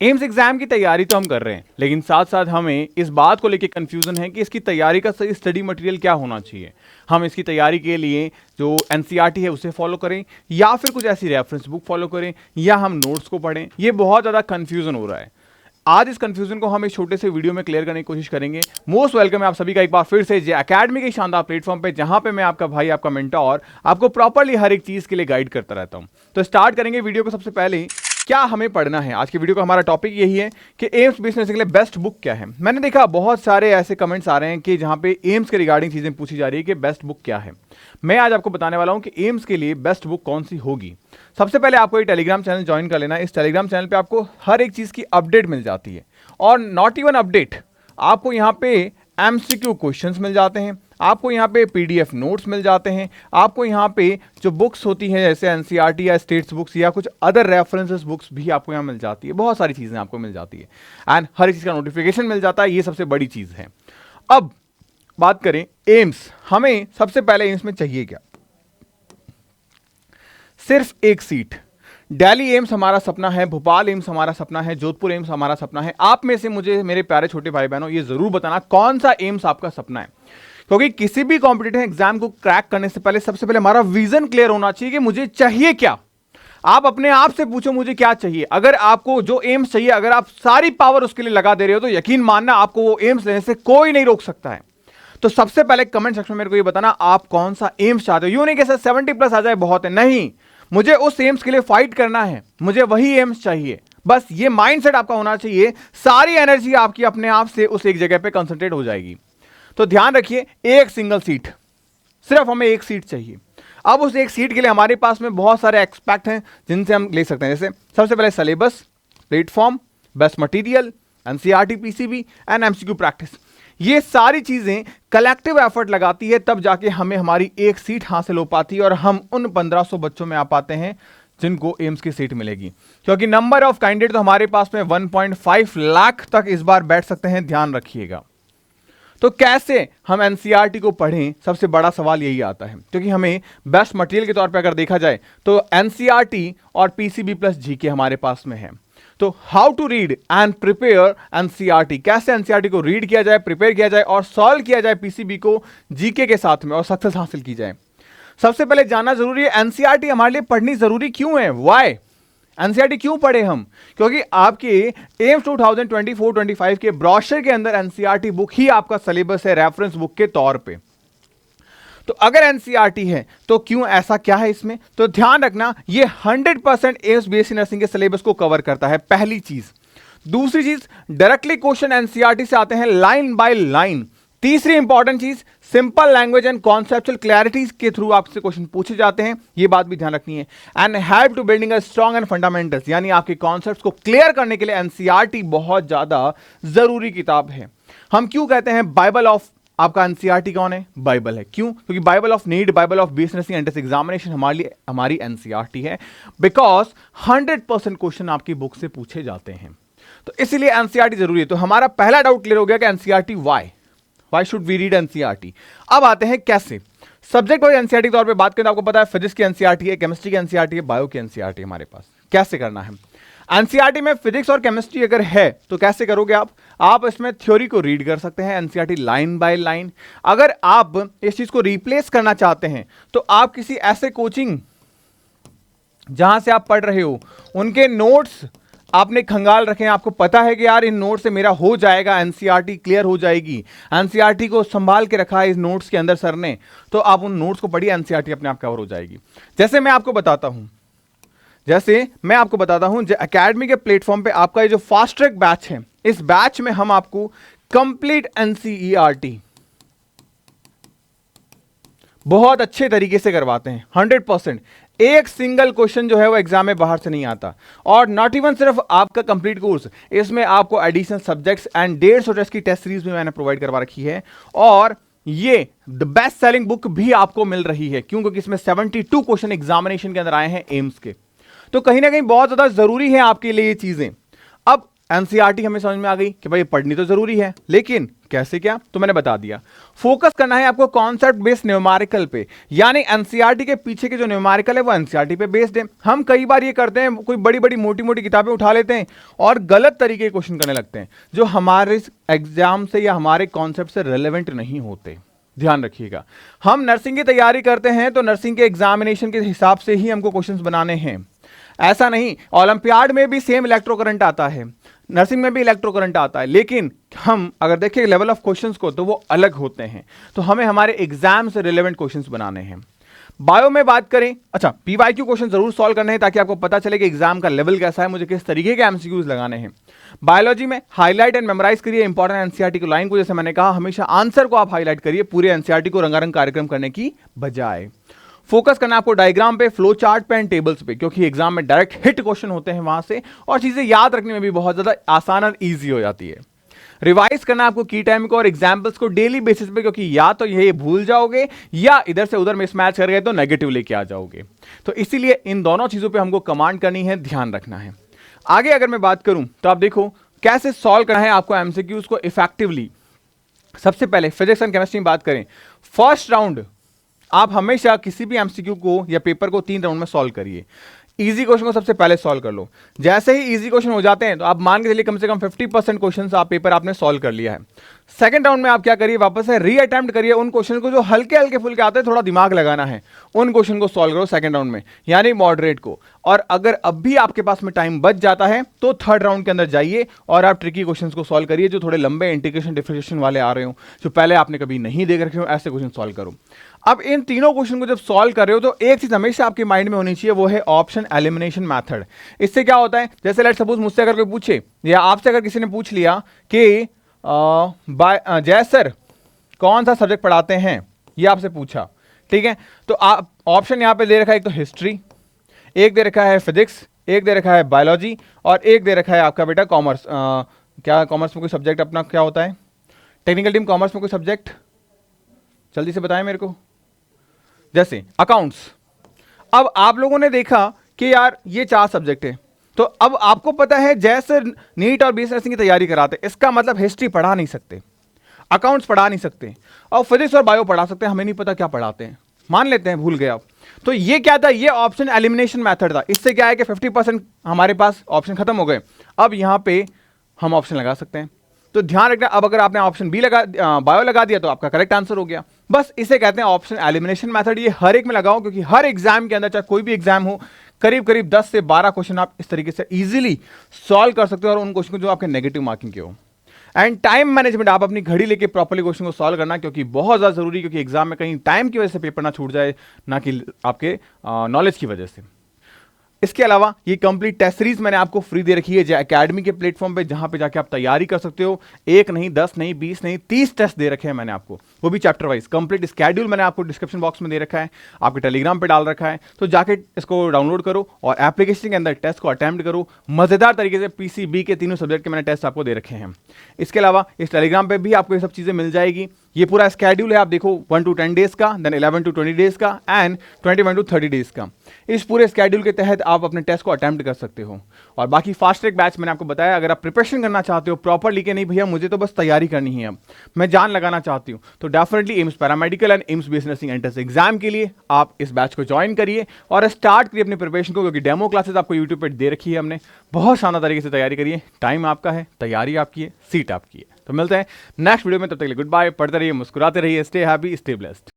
AIIMS exam की तैयारी तो हम कर रहे हैं, लेकिन साथ साथ हमें इस बात को लेकर कंफ्यूजन है कि इसकी तैयारी का सही स्टडी मटेरियल क्या होना चाहिए। हम इसकी तैयारी के लिए जो एनसीईआरटी है उसे फॉलो करें, या फिर कुछ ऐसी रेफरेंस बुक फॉलो करें, या हम नोट्स को पढ़ें। ये बहुत ज़्यादा कंफ्यूजन हो रहा है। आज इस कंफ्यूजन को हम एक छोटे से वीडियो में क्लियर करने की कोशिश करेंगे। मोस्ट वेलकम है आप सभी का एक बार फिर से जे एकेडमी के शानदार प्लेटफॉर्म पे, जहां पे मैं आपका भाई, आपका मेंटोर, आपको प्रॉपर्ली हर एक चीज के लिए गाइड करता रहता हूं। तो स्टार्ट करेंगे वीडियो को। सबसे पहले क्या हमें पढ़ना है आज की वीडियो का हमारा टॉपिक यही है कि एम्स बिजनेस के लिए बेस्ट बुक क्या है। मैंने देखा बहुत सारे ऐसे कमेंट्स आ रहे हैं कि जहां पे एम्स के रिगार्डिंग चीजें पूछी जा रही है कि बेस्ट बुक क्या है। मैं आज आपको बताने वाला हूं कि एम्स के लिए बेस्ट बुक कौन सी होगी। सबसे पहले आपको ये टेलीग्राम चैनल ज्वाइन कर लेना है। इस टेलीग्राम चैनल पे आपको हर एक चीज की अपडेट मिल जाती है, और नॉट इवन अपडेट, आपको यहाँ पे एमसीक्यू क्वेश्चंस मिल जाते हैं, आपको यहाँ पे पीडीएफ नोट्स मिल जाते हैं, आपको यहाँ पे जो बुक्स होती हैं जैसे एनसीईआरटी या स्टेट्स बुक्स या कुछ अदर रेफरेंसेस बुक्स भी आपको यहाँ मिल जाती है। बहुत सारी चीज़ें आपको मिल जाती है, एंड हर एक चीज़ का नोटिफिकेशन मिल जाता है। ये सबसे बड़ी चीज़ है। अब बात करें एम्स, हमें सबसे पहले एम्स में चाहिए क्या? सिर्फ एक सीट। दिल्ली एम्स हमारा सपना है, भोपाल एम्स हमारा सपना है, जोधपुर एम्स हमारा सपना है। आप में से मुझे, मेरे प्यारे छोटे भाई बहनों, ये जरूर बताना कौन सा एम्स आपका सपना है, क्योंकि किसी भी कॉम्पिटिटिव एग्जाम को क्रैक करने से पहले सबसे पहले हमारा विजन क्लियर होना चाहिए कि मुझे चाहिए क्या। आप अपने आप से पूछो मुझे क्या चाहिए। अगर आपको जो एम्स चाहिए, अगर आप सारी पावर उसके लिए लगा दे रहे हो, तो यकीन मानना आपको वो एम्स लेने से कोई नहीं रोक सकता है। तो सबसे पहले कमेंट सेक्शन में मेरे को ये बताना आप कौन सा एम्स चाहते हो। यूं नहीं कि सर 70+ आ जाए बहुत है, नहीं, मुझे उस एम्स के लिए फाइट करना है, मुझे वही एम्स चाहिए। बस ये माइंडसेट आपका होना चाहिए। सारी एनर्जी आपकी अपने आप से उस एक जगह पे कंसंट्रेट हो जाएगी। तो ध्यान रखिए, एक सिंगल सीट, सिर्फ हमें एक सीट चाहिए। अब उस एक सीट के लिए हमारे पास में बहुत सारे एक्सपेक्ट हैं जिनसे हम ले सकते हैं। जैसे सबसे पहले syllabus, platform, best material, NCERT, PCB and MCQ practice. ये सारी चीजें कलेक्टिव एफर्ट लगाती है, तब जाके हमें हमारी एक सीट हासिल हो पाती है और हम उन 1500 बच्चों में आ पाते हैं जिनको एम्स की सीट मिलेगी। क्योंकि नंबर ऑफ कैंडिडेट तो हमारे पास में 1.5 लाख तक इस बार बैठ सकते हैं, ध्यान रखिएगा। तो कैसे हम एनसीईआरटी को पढ़ें, सबसे बड़ा सवाल यही आता है। क्योंकि हमें बेस्ट मटेरियल के तौर पे अगर देखा जाए तो एनसीईआरटी और पीसीबी प्लस जीके हमारे पास में है। तो how to read and prepare NCERT, कैसे एनसीईआरटी को रीड किया जाए, प्रिपेयर किया जाए और सॉल्व किया जाए पीसीबी को जीके के साथ में, और सक्सेस हासिल की जाए। सबसे पहले जानना जरूरी है एनसीईआरटी हमारे लिए पढ़नी जरूरी क्यों है। व्हाई एनसीईआरटी क्यों पढ़े हम? क्योंकि आपके एम्स 2024-25 के ब्रोशर के अंदर एनसीईआरटी बुक ही आपका सिलेबस है, रेफरेंस बुक के तौर पे। तो अगर एनसीईआरटी है तो क्यों, ऐसा क्या है इसमें? तो ध्यान रखना, ये 100% एम्स बीएससी नर्सिंग के सिलेबस को कवर करता है, पहली चीज। दूसरी चीज, डायरेक्टली क्वेश्चन एनसीईआरटी से आते हैं लाइन बाय लाइन। तीसरी इंपॉर्टेंट चीज, simple language and conceptual clarities के थ्रू आपसे क्वेश्चन पूछे जाते हैं, ये बात भी ध्यान रखनी है। And help to building a strong and fundamentals, यानी आपके कॉन्सेप्ट्स को क्लियर करने के लिए एनसीईआरटी बहुत ज्यादा जरूरी किताब है। हम क्यों कहते हैं बाइबल ऑफ, आपका एनसीईआरटी कौन है? बाइबल है। क्यों? क्योंकि Bible of need, Bible of BSc nursing entrance examination हमारी एनसीईआरटी है, बिकॉज 100% क्वेश्चन आपकी बुक से पूछे जाते हैं। तो इसलिए एनसीईआरटी जरूरी है। तो हमारा पहला डाउट क्लियर हो गया कि NCERT why should we read NCERT. अब आते हैं कैसे। सब्जेक्ट वाइज एनसीईआरटी के तौर पे बात करें तो आपको पता है फिजिक्स की एनसीईआरटी है, केमिस्ट्री की एनसीईआरटी है, बायो की एनसीईआरटी हमारे पास। कैसे करना है एनसीईआरटी में? फिजिक्स और केमिस्ट्री अगर है तो कैसे करोगे आप इसमें थ्योरी को रीड कर सकते हैं, एनसीईआरटी लाइन बाय लाइन। अगर आप इस चीज को रिप्लेस करना चाहते हैं तो आप किसी ऐसे कोचिंग जहां से आप पढ़ रहे हो उनके नोट्स आपने खंगाल रखे हैं, आपको पता है कि यार इन नोट से मेरा हो जाएगा, एनसीईआरटी क्लियर हो जाएगी, एनसीईआरटी को संभाल के रखा है इस नोट्स के अंदर सर ने, तो आप उन नोट्स को पढ़िए, एनसीईआरटी अपने आप कवर हो जाएगी। जैसे मैं आपको बताता हूं, जो एकेडमी के प्लेटफॉर्म पे आपका ये जो फास्ट ट्रैक बैच है, इस बैच में हम आपको कंप्लीट एनसीईआरटी बहुत अच्छे तरीके से करवाते हैं, 100%। एक सिंगल क्वेश्चन जो है वो एग्जाम में बाहर से नहीं आता। और नॉट इवन सिर्फ आपका कंप्लीट कोर्स, इसमें आपको एडिशनल सब्जेक्ट्स एंड 150 टेस्ट की टेस्ट सीरीज भी मैंने प्रोवाइड करवा रखी है। और ये द बेस्ट सेलिंग बुक भी आपको मिल रही है। क्यों? क्योंकि इसमें 72 क्वेश्चन एग्जामिनेशन के अंदर आए हैं एम्स के। तो कहीं ना कहीं बहुत ज्यादा जरूरी है आपके लिए ये चीजें। अब एनसीईआरटी हमें समझ में आ गई कि भाई पढ़नी तो जरूरी है, लेकिन कैसे क्या, तो मैंने बता दिया। फोकस करना है आपको कॉन्सेप्ट बेस्ड न्यूमेरिकल पे, यानी एनसीईआरटी के पीछे के जो न्यूमेरिकल है वो एनसीईआरटी पे बेस्ड है। हम कई बार ये करते हैं, कोई बड़ी बड़ी मोटी मोटी किताबें उठा लेते हैं और गलत तरीके के क्वेश्चन करने लगते हैं जो हमारे एग्जाम से या हमारे कॉन्सेप्ट से रिलेवेंट नहीं होते। ध्यान रखिएगा, हम नर्सिंग की तैयारी करते हैं तो नर्सिंग के एग्जामिनेशन के हिसाब से ही हमको क्वेश्चंस बनाने हैं। ऐसा नहीं, ओलंपियाड में भी सेम इलेक्ट्रो करंट आता है, नर्सिंग में भी इलेक्ट्रो करंट आता है, लेकिन हम अगर देखें लेवल ऑफ क्वेश्चंस को तो वो अलग होते हैं। तो हमें हमारे एग्जाम से रिलेवेंट क्वेश्चंस बनाने हैं। बायो में बात करें, अच्छा पीवाईक्यू क्वेश्चन जरूर सॉल्व करने हैं ताकि आपको पता चले कि एग्जाम का लेवल कैसा है, मुझे किस तरीके के एमसीक्यूज लगाने हैं। बायोलॉजी में हाईलाइट एंड मेमोराइज करिए इंपॉर्टेंट एनसीईआरटी की लाइन को, जैसे मैंने कहा हमेशा आंसर को आप हाईलाइट करिए पूरे एनसीईआरटी को रंगारंग कार्यक्रम करने की बजाय। फोकस करना आपको डायग्राम पे, फ्लो चार्ट पे एंड टेबल्स पे, क्योंकि एग्जाम में डायरेक्ट हिट क्वेश्चन होते हैं वहां से और चीजें याद रखने में भी बहुत ज्यादा आसान और ईजी हो जाती है। रिवाइज करना आपको की टाइम को और एग्जाम्पल्स को डेली बेसिस पे, क्योंकि या तो ये भूल जाओगे या इधर से उधर मिसमैच कर गए तो नेगेटिव लेके आ जाओगे। तो इसीलिए इन दोनों चीजों पे हमको कमांड करनी है, ध्यान रखना है। आगे अगर मैं बात करूं तो आप देखो कैसे सॉल्व करना है आपको एमसीक्यूज को इफेक्टिवली। सबसे पहले फिजिक्स एंड केमिस्ट्री में बात करें, फर्स्ट राउंड आप हमेशा किसी भी एमसीक्यू को या पेपर को 3 राउंड में सॉल्व करिए। इजी क्वेश्चन को सबसे पहले सॉल्व कर लो, जैसे ही इजी क्वेश्चन हो जाते हैं तो आप मान के चलिए कम से कम 50% क्वेश्चन आप पेपर आपने सॉल्व कर लिया है। सेकंड राउंड में आप क्या करिए, वापस से रीअटेम्प्ट करिए उन क्वेश्चन को जो हल्के हल्के फुल्के आते हैं, थोड़ा दिमाग लगाना है, उन क्वेश्चन को सॉल्व करो सेकंड राउंड में, यानी मॉडरेट को। और अगर अब भी आपके पास में टाइम बच जाता है तो थर्ड राउंड के अंदर जाइए और आप ट्रिकी क्वेश्चंस को सॉल्व करिए, जो थोड़े लंबे इंटीग्रेशन डिफरेंशिएशन वाले आ रहे हो, जो पहले आपने कभी नहीं देख रखे हो, ऐसे क्वेश्चन सॉल्व करो। अब इन तीनों क्वेश्चन को जब सॉल्व कर रहे हो तो एक चीज हमेशा आपके माइंड में होनी चाहिए, वो है ऑप्शन एलिमिनेशन मेथड। इससे क्या होता है, जैसे लेट्स सपोज मुझसे अगर कोई पूछे या आपसे अगर किसी ने पूछ लिया कि जय सर कौन सा सब्जेक्ट पढ़ाते हैं, ये आपसे पूछा, ठीक है, तो आप ऑप्शन यहां पे दे रखा है, एक तो हिस्ट्री, एक दे रखा है फिजिक्स, एक दे रखा है बायोलॉजी और एक दे रखा है आपका बेटा कॉमर्स। क्या कॉमर्स में कोई सब्जेक्ट अपना क्या होता है, टेक्निकल टीम कॉमर्स में कोई सब्जेक्ट जल्दी से बताएं मेरे को, जैसे अकाउंट्स। अब आप लोगों ने देखा कि यार ये 4 सब्जेक्ट है, तो अब आपको पता है जैसे नीट और बीएससी नर्सिंग की तैयारी कराते, इसका मतलब हिस्ट्री पढ़ा नहीं सकते, अकाउंट्स पढ़ा नहीं सकते और फिजिक्स और बायो पढ़ा सकते हैं, हमें नहीं पता क्या पढ़ाते हैं, मान लेते हैं भूल गए आप। तो ये क्या था, ये ऑप्शन एलिमिनेशन मेथड था। इससे क्या है कि 50% हमारे पास ऑप्शन खत्म हो गए, अब यहां पे हम ऑप्शन लगा सकते हैं। तो ध्यान रखना, अब अगर आपने ऑप्शन बी बायो लगा दिया तो आपका करेक्ट आंसर हो गया। बस इसे कहते हैं ऑप्शन एलिमिनेशन मेथड। ये हर एक में लगाओ, क्योंकि हर एग्जाम के अंदर, चाहे कोई भी एग्जाम हो, करीब करीब 10 से 12 क्वेश्चन आप इस तरीके से इजीली सॉल्व कर सकते हो, और उन क्वेश्चन को जो आपके नेगेटिव मार्किंग के हो। एंड टाइम मैनेजमेंट, आप अपनी घड़ी लेके प्रॉपर्ली क्वेश्चन को सॉल्व करना, क्योंकि बहुत ज्यादा जरूरी, क्योंकि एग्जाम में कहीं टाइम की वजह से पेपर ना छूट जाए, ना कि आपके नॉलेज की वजह से। इसके अलावा ये कंप्लीट टेस्ट सीरीज मैंने आपको फ्री दे रखी है जो एकेडमी के प्लेटफॉर्म पे, जहां पे जाके आप तैयारी कर सकते हो। 1 नहीं, 10 नहीं, 20 नहीं, 30 टेस्ट दे रखे हैं मैंने आपको, वो भी चैप्टर वाइज। कंप्लीट स्केड्यूल मैंने आपको डिस्क्रिप्शन बॉक्स में दे रखा है, आपके टेलीग्राम पे डाल रखा है, तो जाके इसको डाउनलोड करो और एप्लीकेशन के अंदर टेस्ट को अटेम्प्ट करो मजेदार तरीके से। पीसीबी के तीनों सब्जेक्ट के मैंने टेस्ट आपको दे रखे हैं। इसके अलावा इस टेलीग्राम पे भी आपको ये सब चीजें मिल जाएगी। ये पूरा स्केड्यूल है, आप देखो 1 to 10 डेज का, देन 11 to 20 डेज का एंड 21 to 30 डेज का। इस पूरे स्केड्यूल के तहत आप अपने टेस्ट को अटेम्प्ट कर सकते हो। और बाकी फास्ट ट्रैक बैच मैंने आपको बताया, अगर आप प्रिपरेशन करना चाहते हो प्रॉपरली कि नहीं भैया मुझे तो बस तैयारी करनी है, अब मैं जान लगाना चाहती हूँ, तो definitely AIIMS paramedical and AIIMS BSc nursing entrance exam के लिए आप इस बैच को ज्वाइन करिए और स्टार्ट करिए अपनी प्रिपरेशन को, क्योंकि डेमो क्लासेस आपको यूट्यूब पर दे रखी है हमने। बहुत शानदार तरीके से तैयारी करिए, टाइम आपका है, तैयारी आपकी है, सीट आपकी है। तो मिलते हैं नेक्स्ट वीडियो में, तब तक के लिए गुड बाय। पढ़ते रहिए, मुस्कुराते रहिए, स्टे हैप्पी, स्टे ब्लेस्ड।